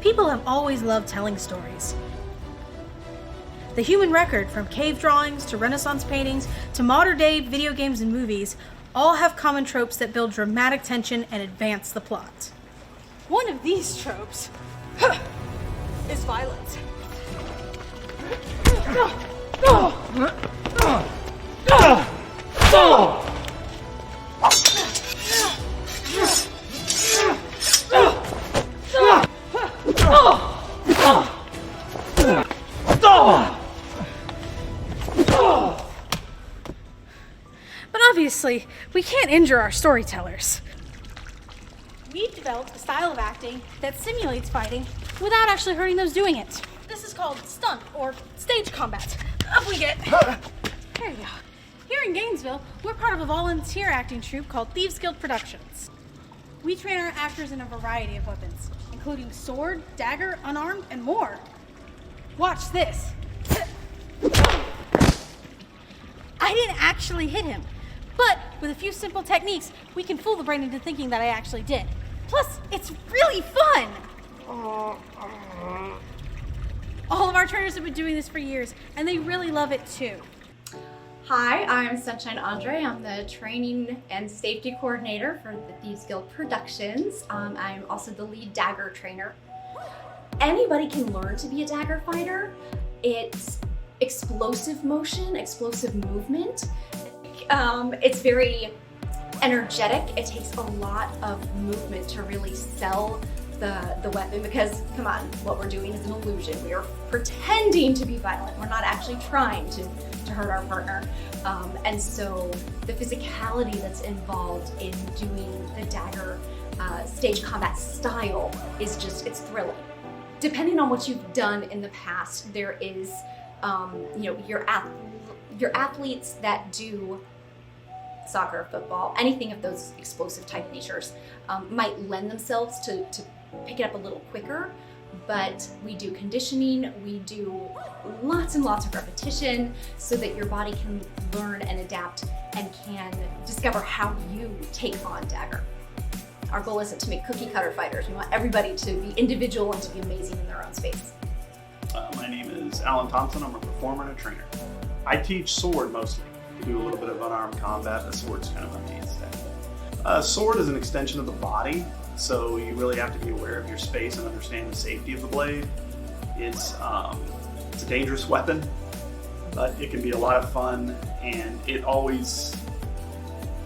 People have always loved telling stories. The human record, from cave drawings to Renaissance paintings to modern-day video games and movies, all have common tropes that build dramatic tension and advance the plot. One of these tropes is violence. But obviously, we can't injure our storytellers. We've developed a style of acting that simulates fighting without actually hurting those doing it. This is called stunt or stage combat. Up we get. There you go. Here in Gainesville, we're part of a volunteer acting troupe called Thieves Guilde Productions. We train our actors in a variety of weapons, including sword, dagger, unarmed, and more. Watch this. I didn't actually hit him, but with a few simple techniques, we can fool the brain into thinking that I actually did. Plus, it's really fun! All of our trainers have been doing this for years, and they really love it too. Hi, I'm Sunshine Andre. I'm the training and safety coordinator for the Thieves Guilde Productions. I'm also the lead dagger trainer. Anybody can learn to be a dagger fighter. It's explosive motion, explosive movement. It's very energetic. It takes a lot of movement to really sell the weapon because, come on, what we're doing is an illusion. We are pretending to be violent. We're not actually trying to hurt our partner. And so the physicality that's involved in doing the dagger stage combat style is just, it's thrilling. Depending on what you've done in the past, there is, your athletes that do soccer, football, anything of those explosive type natures might lend themselves to pick it up a little quicker, but we do conditioning, we do lots and lots of repetition so that your body can learn and adapt and can discover how you take on dagger. Our goal isn't to make cookie cutter fighters. We want everybody to be individual and to be amazing in their own space. My name is Thompson. I'm a performer and a trainer. I teach sword mostly. We do a little bit of unarmed combat. The sword's kind of my mainstay. Sword is an extension of the body, so you really have to be aware of your space and understand the safety of the blade. It's a dangerous weapon, but it can be a lot of fun, and it always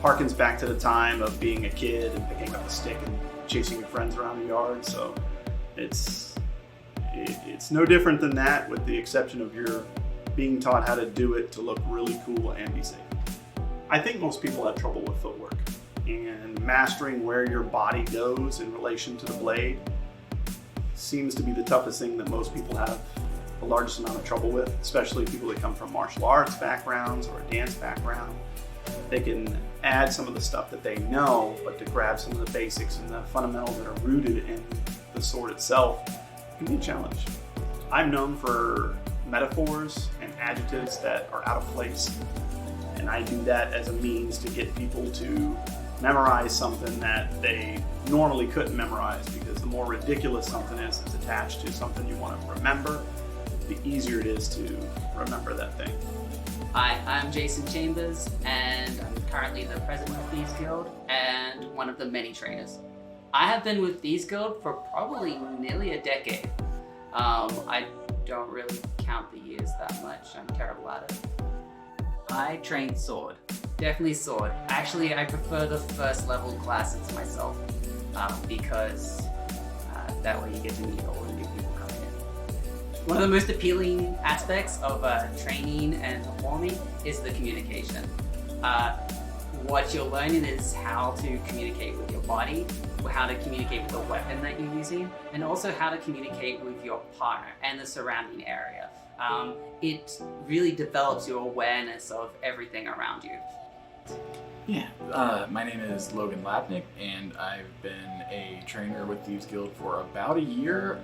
harkens back to the time of being a kid and picking up a stick and chasing your friends around the yard. So it's no different than that, with the exception of your being taught how to do it to look really cool and be safe. I think most people have trouble with footwork, and mastering where your body goes in relation to the blade seems to be the toughest thing that most people have the largest amount of trouble with, especially people that come from martial arts backgrounds or a dance background. They can add some of the stuff that they know, but to grab some of the basics and the fundamentals that are rooted in the sword itself can be a challenge. I'm known for metaphors and adjectives that are out of place, and I do that as a means to get people to memorize something that they normally couldn't memorize, because the more ridiculous something is that's attached to something you want to remember, the easier it is to remember that thing. Hi, I'm Jason Chambers, and I'm currently the president of Thieves Guild and one of the many trainers. I have been with Thieves Guild for probably nearly a decade. I don't really count the years that much. I'm terrible at it. I train sword. Definitely sword. Actually, I prefer the first level classes myself because that way you get to meet all the new people coming in. One of the most appealing aspects of training and performing is the communication. What you're learning is how to communicate with your body, how to communicate with the weapon that you're using, and also how to communicate with your partner and the surrounding area. It really develops your awareness of everything around you. Yeah, my name is Logan Lapnik, and I've been a trainer with Thieves Guild for about a year,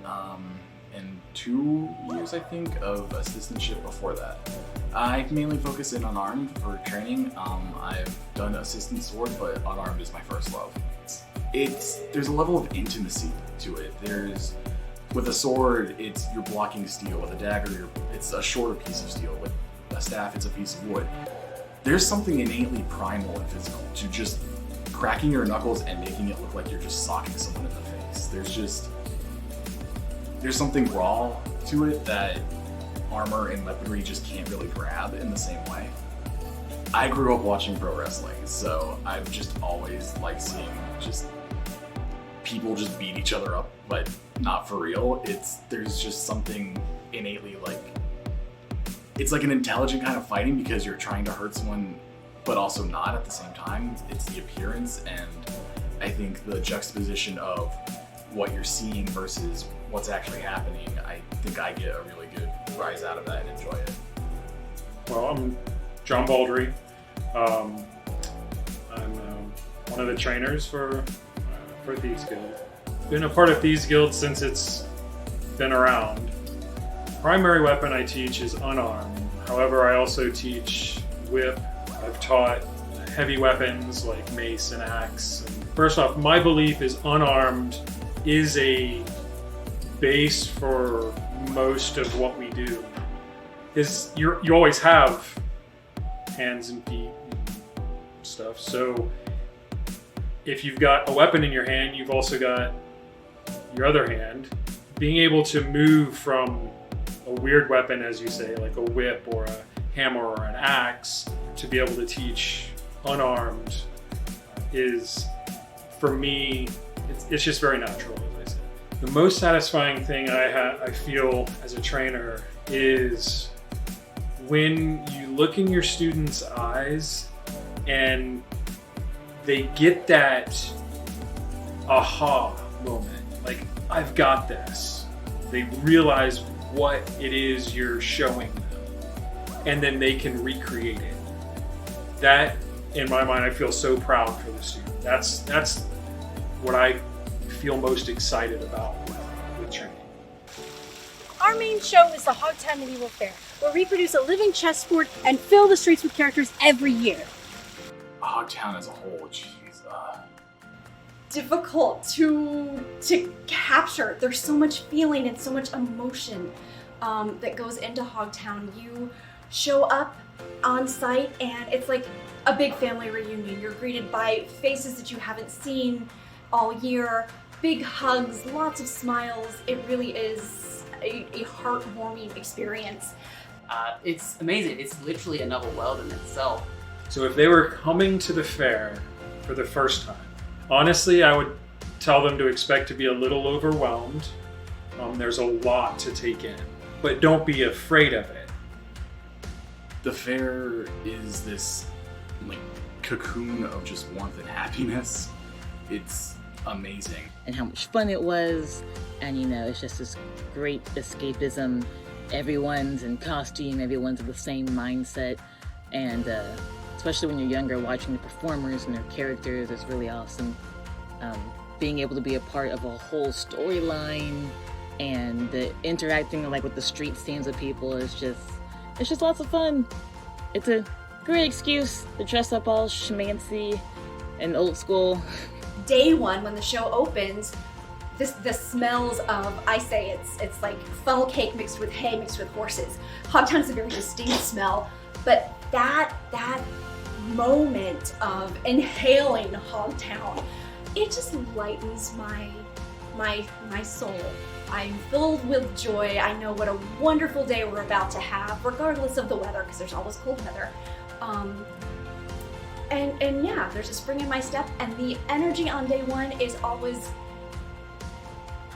and 2 years, I think, of assistantship before that. I mainly focus in unarmed for training. I've done assistant sword, but unarmed is my first love. There's a level of intimacy to it. There's With a sword, you're blocking steel. With a dagger, it's a shorter piece of steel. With a staff, it's a piece of wood. There's something innately primal and physical to just cracking your knuckles and making it look like you're just socking someone in the face. There's something raw to it that armor and weaponry just can't really grab in the same way. I grew up watching pro wrestling, so I've just always liked seeing just people just beat each other up, but not for real. There's just something innately it's like an intelligent kind of fighting because you're trying to hurt someone, but also not at the same time. It's the appearance, and I think the juxtaposition of what you're seeing versus what's actually happening, I think I get a really good rise out of that and enjoy it. Well, I'm John Baldry. I'm one of the trainers for Thieves Guild. Been a part of Thieves Guild since it's been around. Primary weapon I teach is unarmed. However, I also teach whip. I've taught heavy weapons like mace and axe. And first off, my belief is unarmed is a base for most of what we do. You always have hands and feet and stuff. So if you've got a weapon in your hand, you've also got your other hand. Being able to move from a weird weapon, as you say, like a whip or a hammer or an axe, to be able to teach unarmed is, for me, it's just very natural, as I said. The most satisfying thing I feel as a trainer is when you look in your students' eyes and they get that aha moment, like, I've got this. They realize what it is you're showing them, and then they can recreate it. That, in my mind, I feel so proud for the student. That's what I feel most excited about with training. Our main show is the Hogtown Medieval Fair, where we produce a living chessboard and fill the streets with characters every year. Hogtown as a whole, jeez. Difficult to capture. There's so much feeling and so much emotion that goes into Hogtown. You show up on site and it's like a big family reunion. You're greeted by faces that you haven't seen all year, big hugs, lots of smiles. It really is a heartwarming experience. It's amazing. It's literally another world in itself. So if they were coming to the fair for the first time, honestly, I would tell them to expect to be a little overwhelmed. There's a lot to take in, but don't be afraid of it. The fair is this cocoon of just warmth and happiness. It's amazing. And how much fun it was, and it's just this great escapism. Everyone's in costume, everyone's in the same mindset, and especially when you're younger, watching the performers and their characters is really awesome. Being able to be a part of a whole storyline and the interacting with the street scenes with people is just lots of fun. It's a great excuse to dress up all schmancy and old school. Day one, when the show opens, the smells of, I say it's like funnel cake mixed with hay mixed with horses. Hogtown is a very distinct smell, but that moment of inhaling Hogtown, it just lightens my soul. I'm filled with joy. I know what a wonderful day we're about to have, regardless of the weather, because there's always cold weather. And yeah, there's a spring in my step, and the energy on day one is always,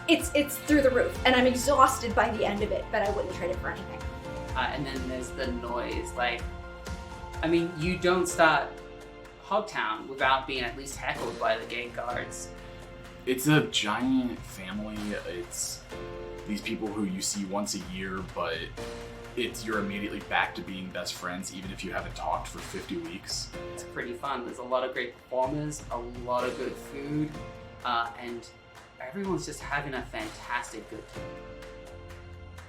it's through the roof, and I'm exhausted by the end of it, but I wouldn't trade it for anything. And then there's the noise. You don't start Hogtown without being at least heckled by the gate guards. It's a giant family. It's these people who you see once a year, but you're immediately back to being best friends, even if you haven't talked for 50 weeks. It's pretty fun. There's a lot of great performers, a lot of good food, and everyone's just having a fantastic good time.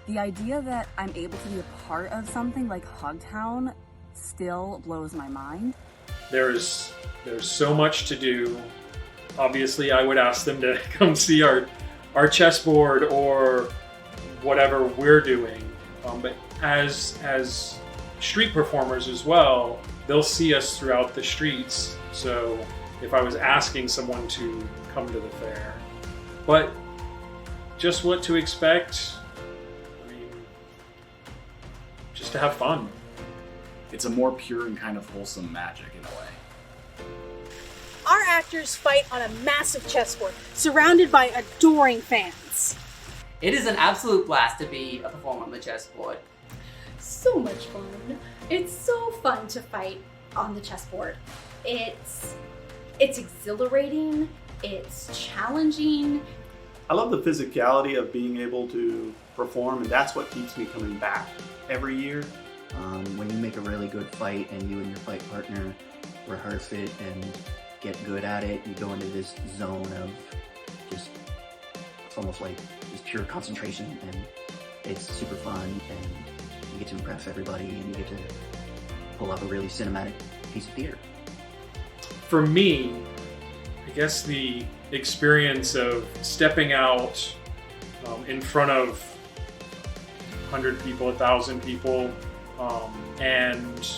The idea that I'm able to be a part of something like Hogtown still blows my mind. There's so much to do. Obviously, I would ask them to come see our our chessboard or whatever we're doing. But as street performers as well, they'll see us throughout the streets. So if I was asking someone to come to the fair, but just what to expect, I mean, just to have fun. It's a more pure and kind of wholesome magic in a way. Our actors fight on a massive chessboard, surrounded by adoring fans. It is an absolute blast to be a performer on the chessboard. So much fun. It's so fun to fight on the chessboard. It's exhilarating, it's challenging. I love the physicality of being able to perform, and that's what keeps me coming back every year. When you make a really good fight and you and your fight partner rehearse it and get good at it, you go into this zone of just, it's almost like just pure concentration, and it's super fun, and you get to impress everybody, and you get to pull off a really cinematic piece of theater. For me, I guess the experience of stepping out in front of 100 people, 1,000 people, and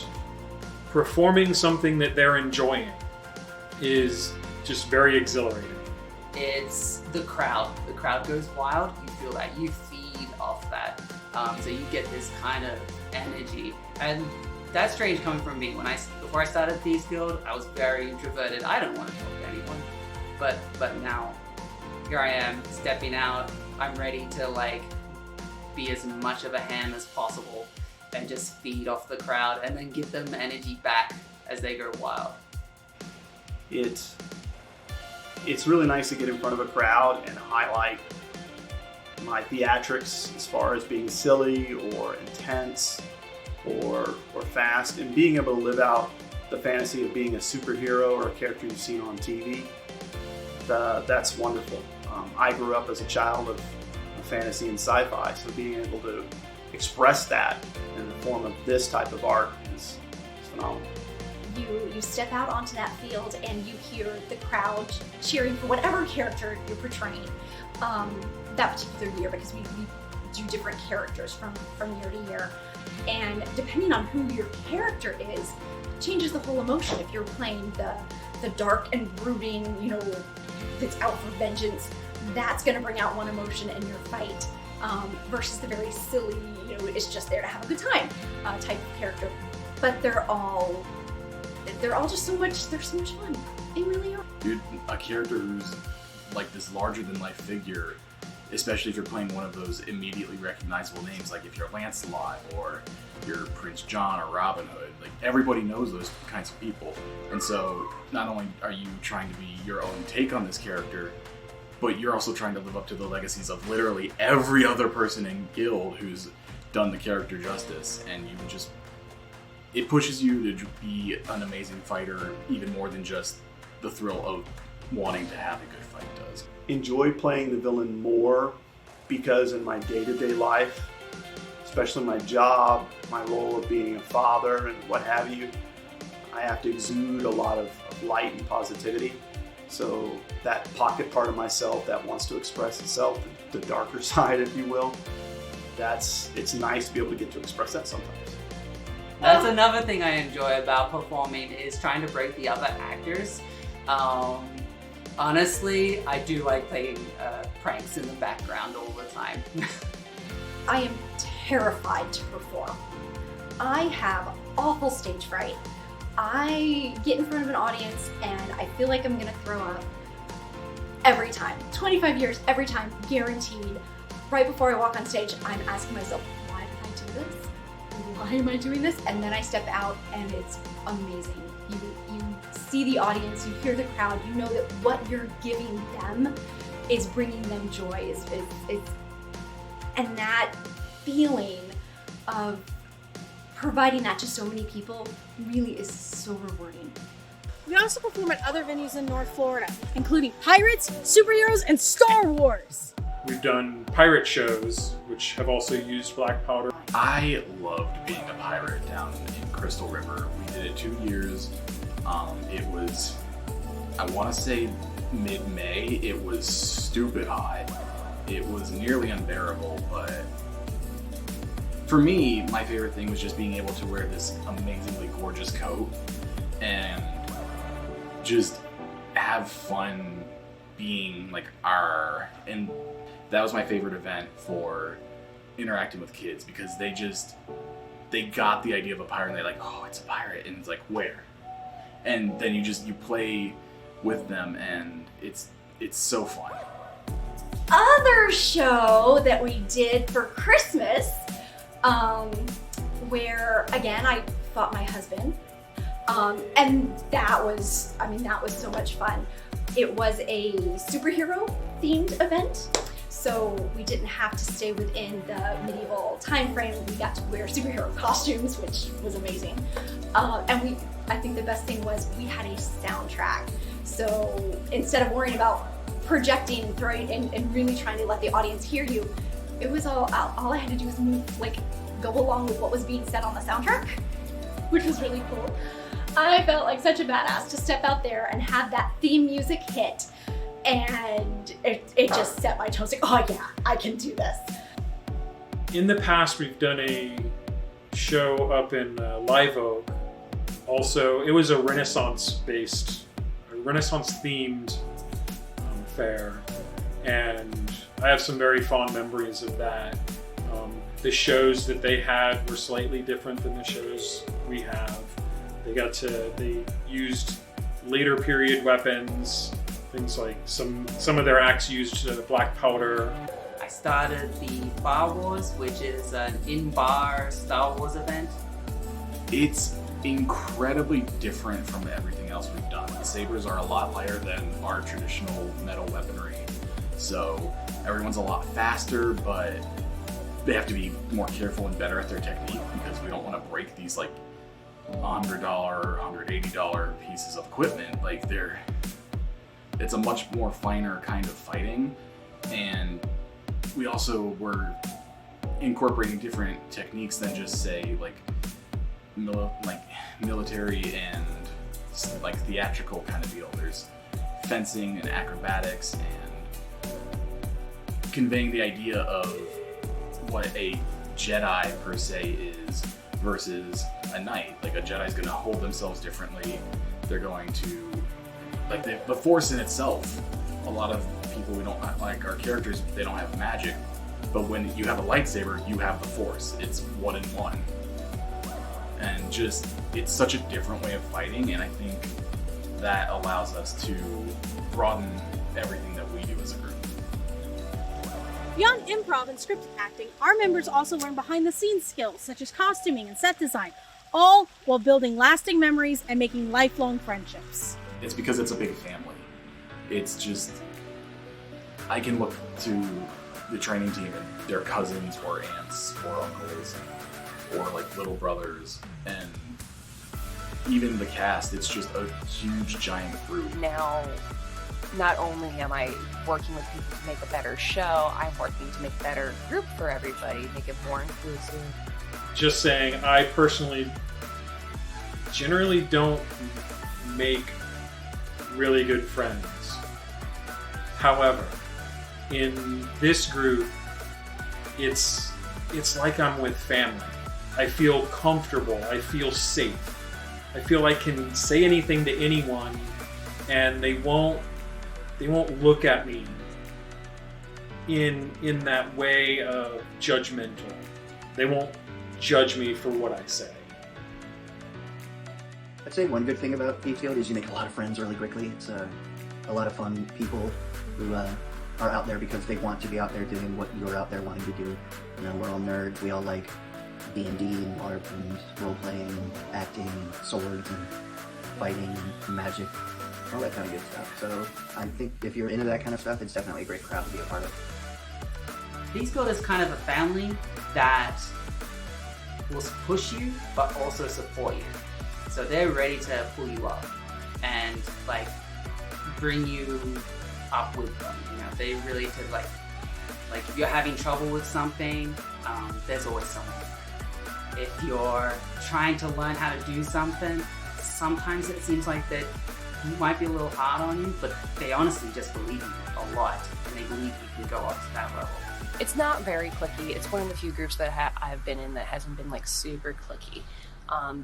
performing something that they're enjoying is just very exhilarating. It's the crowd. The crowd goes wild. You feel that. You feed off that. So you get this kind of energy. And that's strange coming from me. Before I started Thieves Guild, I was very introverted. I don't want to talk to anyone. But now, here I am, stepping out. I'm ready to be as much of a ham as possible and just feed off the crowd and then give them energy back as they go wild. It's really nice to get in front of a crowd and highlight my theatrics as far as being silly or intense or fast, and being able to live out the fantasy of being a superhero or a character you've seen on TV. That's wonderful. I grew up as a child of fantasy and sci-fi, so being able to express that in the form of this type of art is phenomenal. You step out onto that field and you hear the crowd cheering for whatever character you're portraying that particular year, because we do different characters from year to year. And depending on who your character is, changes the whole emotion. If you're playing the dark and brooding, that's out for vengeance, that's going to bring out one emotion in your fight, versus the very silly, it's just there to have a good time type of character. But they're all just so much fun. They really are. Dude, a character who's like this larger than life figure, especially if you're playing one of those immediately recognizable names, like if you're Lancelot or you're Prince John or Robin Hood, like everybody knows those kinds of people. And so not only are you trying to be your own take on this character, but you're also trying to live up to the legacies of literally every other person in Guild who's done the character justice, and it pushes you to be an amazing fighter even more than just the thrill of wanting to have a good fight does. Enjoy playing the villain more because in my day-to-day life, especially my job, my role of being a father and what have you, I have to exude a lot of light and positivity. So that pocket part of myself that wants to express itself, the darker side, if you will, it's nice to be able to get to express that sometimes. That's another thing I enjoy about performing, is trying to break the other actors. Honestly, I do like playing pranks in the background all the time. I am terrified to perform. I have awful stage fright. I get in front of an audience and I feel like I'm gonna throw up every time. 25 years, every time, guaranteed. Right before I walk on stage, I'm asking myself, why did I do this? Why am I doing this? And then I step out and it's amazing. You see the audience, you hear the crowd, you know that what you're giving them is bringing them joy. And that feeling of providing that to so many people really is so rewarding. We also perform at other venues in North Florida, including Pirates, Superheroes, and Star Wars. We've done pirate shows, which have also used black powder. I loved being a pirate down in Crystal River. We did it 2 years. It was, I want to say mid-May. It was stupid hot. it was nearly unbearable, but for me, my favorite thing was just being able to wear this amazingly gorgeous coat and just have fun being like and that was my favorite event for interacting with kids, because they got the idea of a pirate and they're like, oh, it's a pirate, and it's like, where? And then you play with them, and it's so fun. Other show that we did for Christmas, where again I fought my husband, and that was so much fun. It was a superhero themed event, so we didn't have to stay within the medieval time frame. We got to wear superhero costumes, which was amazing. And I think the best thing was we had a soundtrack. So instead of worrying about projecting and throwing and really trying to let the audience hear you, it was all I had to do was move, like, go along with what was being said on the soundtrack, which was really cool. I felt like such a badass to step out there and have that theme music hit, and it just set my toes like, oh yeah, I can do this. In the past, we've done a show up in Live Oak. Also, it was a Renaissance-themed fair, and I have some very fond memories of that. The shows that they had were slightly different than the shows we have. They used later period weapons, things like some of their acts used black powder. I started the Bar Wars, which is an in-bar Star Wars event. It's incredibly different from everything else we've done. The sabers are a lot lighter than our traditional metal weaponry, so everyone's a lot faster, but they have to be more careful and better at their technique, because we don't want to break these like $100, $180 pieces of equipment. Like it's a much more finer kind of fighting, and we also were incorporating different techniques than just say like military and like theatrical kind of deal. There's fencing and acrobatics and conveying the idea of what a Jedi per se is versus a knight. Like a Jedi's going to hold themselves differently. They're going to, like the Force in itself, a lot of people, we don't like our characters, they don't have magic, but when you have a lightsaber, you have the Force. It's one in one. And just, it's such a different way of fighting, and I think that allows us to broaden everything that we do as a group. Beyond improv and scripted acting, our members also learn behind-the-scenes skills such as costuming and set design, all while building lasting memories and making lifelong friendships. It's because it's a big family. It's just, I can look to the training team and their cousins or aunts or uncles or like little brothers, and even the cast, it's just a huge giant group. Now, not only am I working with people to make a better show, I'm working to make a better group for everybody, make it more inclusive. Just saying, I personally generally don't make really good friends. However, in this group, it's like I'm with family. I feel comfortable, I feel safe. I feel I can say anything to anyone and they won't look at me in that way of judgmental. They won't judge me for what I say. I'd say one good thing about Thieves Guilde is you make a lot of friends really quickly. It's a lot of fun people who are out there because they want to be out there doing what you're out there wanting to do. You know, we're all nerds. We all like D&D and LARP and role-playing, acting, and swords and fighting and magic, all that kind of good stuff. So I think if you're into that kind of stuff, it's definitely a great crowd to be a part of. Thieves Guilde is kind of a family that will push you, but also support you. So they're ready to pull you up and like bring you up with them. You know, they really to like if you're having trouble with something, there's always someone. If you're trying to learn how to do something, sometimes it seems like that you might be a little hard on you, but they honestly just believe in you a a lot, and they believe you can go up to that level. It's not very cliquey. It's one of the few groups that I've been in that hasn't been like super cliquey.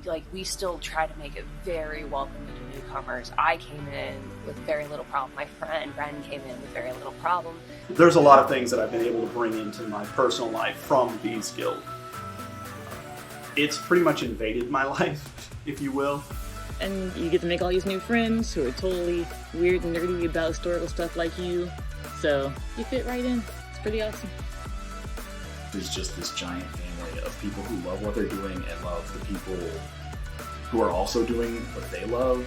Like we still try to make it very welcoming to newcomers. I came in with very little problem. My friend Ren came in with very little problem. There's a lot of things that I've been able to bring into my personal life from Thieves Guild. It's pretty much invaded my life, if you will. And you get to make all these new friends who are totally weird and nerdy about historical stuff like you. So you fit right in. It's pretty awesome. There's just this giant family of people who love what they're doing and love the people who are also doing what they love.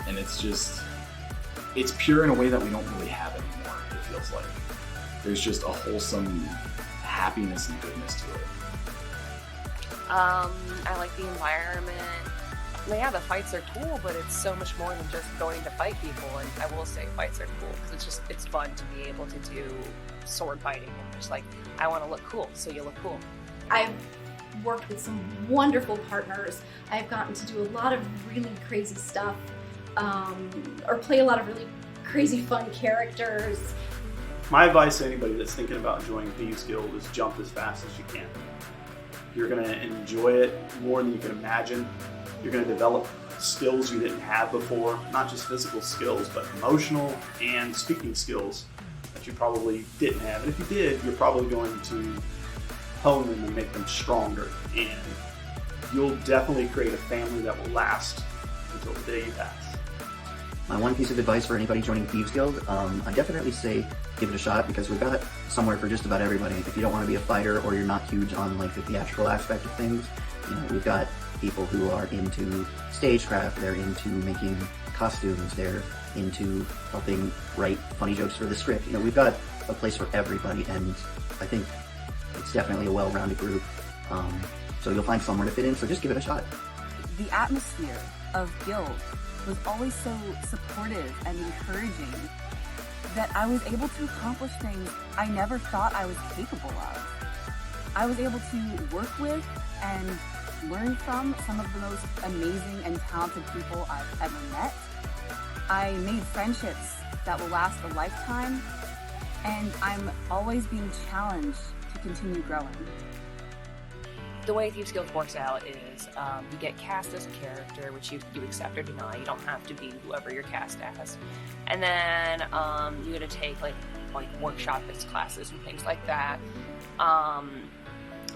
And it's pure in a way that we don't really have anymore, it feels like. There's just a wholesome happiness and goodness to it. I like the environment. Yeah, the fights are cool, but it's so much more than just going to fight people. And I will say fights are cool because it's fun to be able to do sword fighting and just like, I want to look cool, so you look cool. I've worked with some wonderful partners. I've gotten to do a lot of really crazy stuff, or play a lot of really crazy fun characters. My advice to anybody that's thinking about joining Thieves Guild is jump as fast as you can. You're going to enjoy it more than you can imagine. You're going to develop skills you didn't have before, not just physical skills, but emotional and speaking skills that you probably didn't have. And if you did, you're probably going to hone them and make them stronger. And you'll definitely create a family that will last until the day you pass. My one piece of advice for anybody joining Thieves Guild, I definitely say give it a shot because we've got somewhere for just about everybody. If you don't want to be a fighter or you're not huge on like the theatrical aspect of things, you know, we've got people who are into stagecraft, they're into making costumes, they're into helping write funny jokes for the script. You know, we've got a place for everybody, and I think it's definitely a well-rounded group. So you'll find somewhere to fit in, so just give it a shot. The atmosphere of Guild was always so supportive and encouraging that I was able to accomplish things I never thought I was capable of. I was able to work with and learn from some of the most amazing and talented people I've ever met. I made friendships that will last a lifetime, and I'm always being challenged to continue growing. The way Thieves Guild works out is you get cast as a character, which you accept or deny. You don't have to be whoever you're cast as. And then you get to take like workshop-based classes and things like that,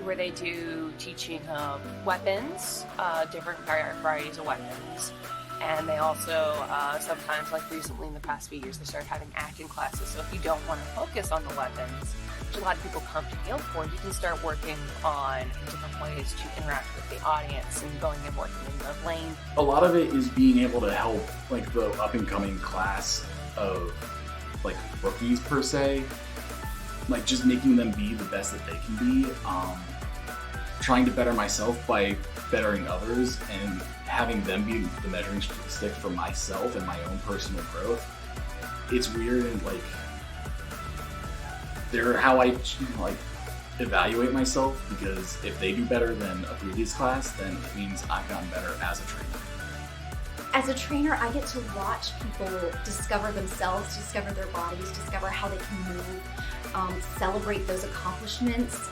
where they do teaching of weapons, different varieties of weapons. And they also, sometimes, like recently in the past few years, they started having acting classes. So if you don't want to focus on the weapons, which a lot of people come to Guild for, you can start working on different ways to interact with the audience and going and working in the lane. A lot of it is being able to help like the up-and-coming class of like rookies per se, like just making them be the best that they can be, trying to better myself by bettering others and having them be the measuring stick for myself and my own personal growth. It's weird and like they're how I like evaluate myself, because if they do better than a previous class, then it means I've gotten better as a trainer. As a trainer, I get to watch people discover themselves, discover their bodies, discover how they can move, celebrate those accomplishments,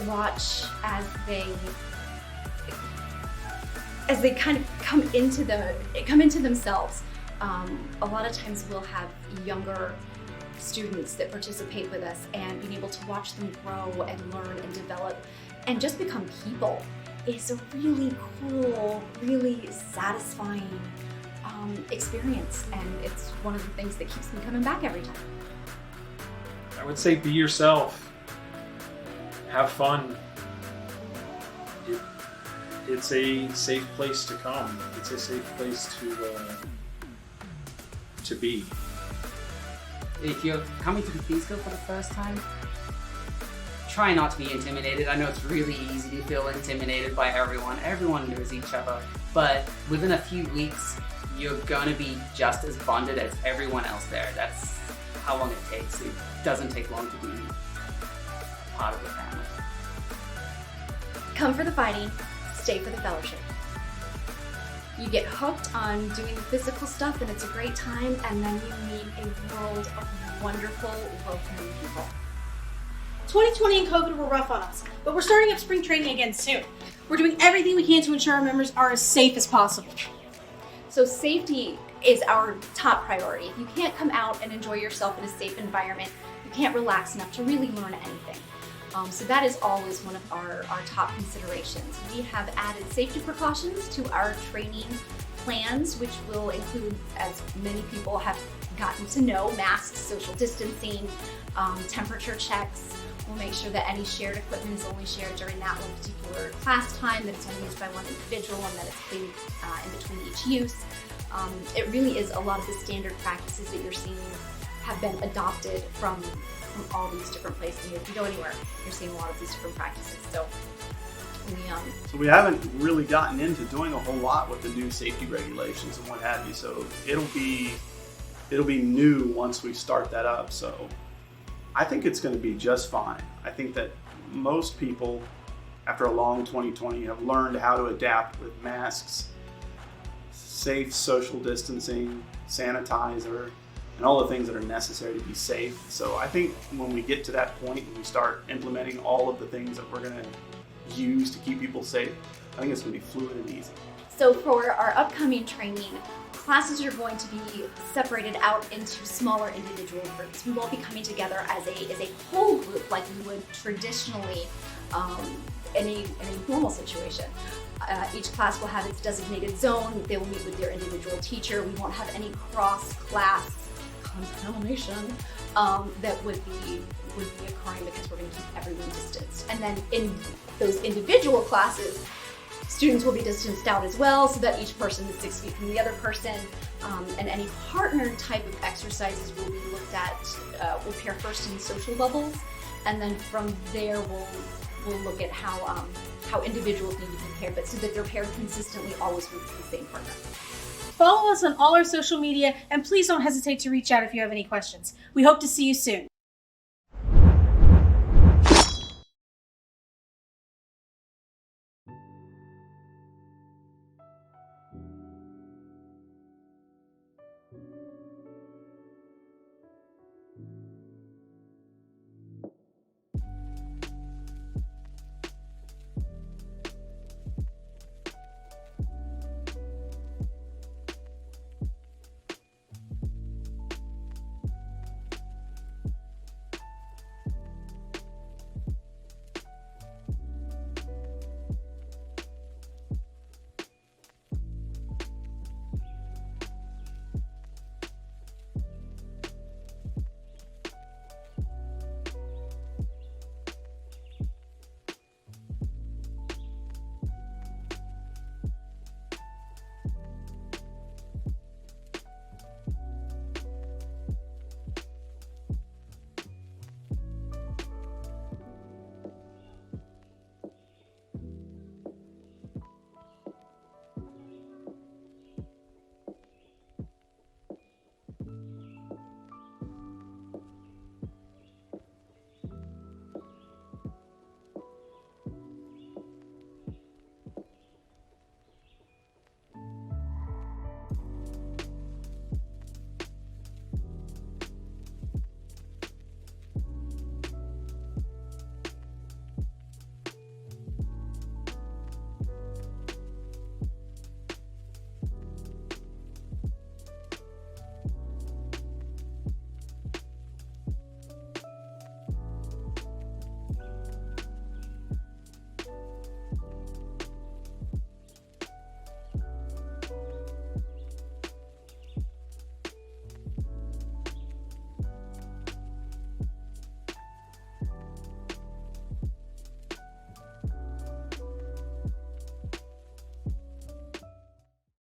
watch as they kind of come into themselves. A lot of times we'll have younger students that participate with us, and being able to watch them grow and learn and develop and just become people is a really cool, really satisfying experience, and it's one of the things that keeps me coming back every time. I would say be yourself. Have fun. It's a safe place to come. It's a safe place to be. If you're coming to the Thieves Guild for the first time, try not to be intimidated. I know it's really easy to feel intimidated by everyone. Everyone knows each other. But within a few weeks, you're going to be just as bonded as everyone else there. That's how long it takes. It doesn't take long to be part of the family. Come for the fighting, stay for the fellowship. You get hooked on doing the physical stuff and it's a great time, and then you meet a world of wonderful, welcoming people. 2020 and COVID were rough on us, but we're starting up spring training again soon. We're doing everything we can to ensure our members are as safe as possible. So safety is our top priority. If you can't come out and enjoy yourself in a safe environment, you can't relax enough to really learn anything. So that is always one of our top considerations. We have added safety precautions to our training plans, which will include, as many people have gotten to know, masks, social distancing, temperature checks. We'll make sure that any shared equipment is only shared during that one particular class time, that it's only used by one individual, and that it's cleaned in between each use. It really is a lot of the standard practices that you're seeing have been adopted from all these different places. If you go anywhere, you're seeing a lot of these different practices. So we haven't really gotten into doing a whole lot with the new safety regulations and what have you. So it'll be new once we start that up. So I think it's going to be just fine. I think that most people, after a long 2020, have learned how to adapt with masks, safe social distancing, sanitizer, and all the things that are necessary to be safe. So I think when we get to that point and we start implementing all of the things that we're going to use to keep people safe, I think it's going to be fluid and easy. So for our upcoming training, classes are going to be separated out into smaller individual groups. We won't be coming together as a whole group like we would traditionally in a normal situation. Each class will have its designated zone. They will meet with their individual teacher. We won't have any cross-class contamination that would be occurring, because we're going to keep everyone distanced. And then in those individual classes, students will be distanced out as well, so that each person is 6 feet from the other person. And any partner type of exercises will be looked at. We'll pair first in social levels, and then from there we'll look at how individuals need to be paired, but so that they're paired consistently always with the same partner. Follow us on all our social media, and please don't hesitate to reach out if you have any questions. We hope to see you soon.